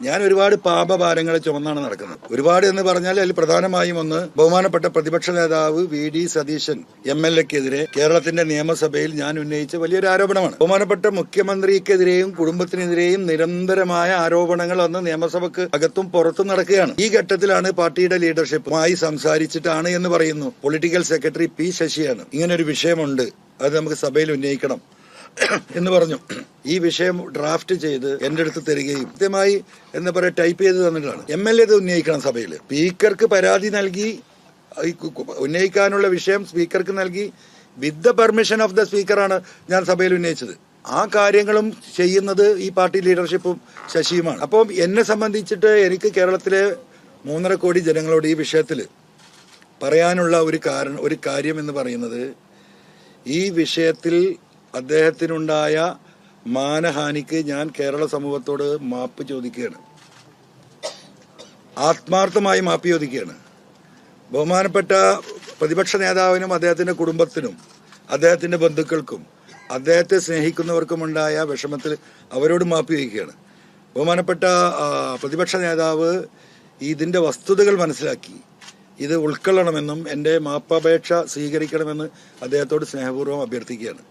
ഞാൻ ഒരുപാട് പാപഭാരങ്ങളെ ചുമന്നാണ് നടക്കുന്നത്. ഒരുപാട് എന്ന് പറഞ്ഞാൽ അതിൽ പ്രധാനമായും ഒന്ന്, ബഹുമാനപ്പെട്ട പ്രതിപക്ഷ നേതാവ് വി.ഡി. സതീശൻ എം.എൽ.എക്കെതിരെ കേരളത്തിന്റെ നിയമസഭയിൽ ഞാൻ ഉന്നയിച്ച വലിയൊരു ആരോപണമാണ്. ബഹുമാനപ്പെട്ട മുഖ്യമന്ത്രിക്കെതിരെയും കുടുംബത്തിനെതിരെയും നിരന്തരമായ ആരോപണങ്ങൾ അന്ന് നിയമസഭയ്ക്ക് അകത്തും പുറത്തും നടക്കുകയാണ്. ഈ ഘട്ടത്തിലാണ് പാർട്ടിയുടെ ലീഡർഷിപ്പുമായി സംസാരിച്ചിട്ടാണ് എന്ന് പറയുന്നു. പൊളിറ്റിക്കൽ സെക്രട്ടറി പി ശശിയാണ് ഇങ്ങനൊരു വിഷയമുണ്ട്, അത് നമുക്ക് സഭയിൽ ഉന്നയിക്കണം എന്ന് പറഞ്ഞു. ഈ വിഷയം ഡ്രാഫ്റ്റ് ചെയ്ത് എന്റെ അടുത്ത് തരികയും കൃത്യമായി എന്താ പറയുക ടൈപ്പ് ചെയ്ത് തന്നിട്ടാണ്. എം.എൽ.എ ഇത് ഉന്നയിക്കണം സഭയിൽ. സ്പീക്കർക്ക് പരാതി നൽകി ഉന്നയിക്കാനുള്ള വിഷയം സ്പീക്കർക്ക് നൽകി with the permission of the സ്പീക്കറാണ് ഞാൻ സഭയിൽ ഉന്നയിച്ചത്. ആ കാര്യങ്ങളും ചെയ്യുന്നത് ഈ പാർട്ടി ലീഡർഷിപ്പും ശശിയുമാണ്. അപ്പം എന്നെ സംബന്ധിച്ചിട്ട് എനിക്ക് കേരളത്തിലെ 3.5 കോടി ജനങ്ങളോട് ഈ വിഷയത്തിൽ പറയാനുള്ള ഒരു കാര്യം എന്ന് പറയുന്നത്, ഈ വിഷയത്തിൽ അദ്ദേഹത്തിനുണ്ടായ മാനഹാനിക്ക് ഞാൻ കേരള സമൂഹത്തോട് മാപ്പ് ചോദിക്കുകയാണ്, ആത്മാർത്ഥമായി മാപ്പ് ചോദിക്കുകയാണ്. ബഹുമാനപ്പെട്ട പ്രതിപക്ഷ നേതാവിനും അദ്ദേഹത്തിന്റെ കുടുംബത്തിനും അദ്ദേഹത്തിന്റെ ബന്ധുക്കൾക്കും അദ്ദേഹത്തെ സ്നേഹിക്കുന്നവർക്കുമുണ്ടായ വിഷമത്തിൽ അവരോട് മാപ്പ് ചോദിക്കുകയാണ്. ബഹുമാനപ്പെട്ട പ്രതിപക്ഷ നേതാവ് ഇതിന്റെ വസ്തുതകൾ മനസ്സിലാക്കി ഇത് ഉൾക്കൊള്ളണമെന്നും എൻ്റെ മാപ്പപേക്ഷ സ്വീകരിക്കണമെന്ന് അദ്ദേഹത്തോട് സ്നേഹപൂർവ്വം അഭ്യർത്ഥിക്കുകയാണ്.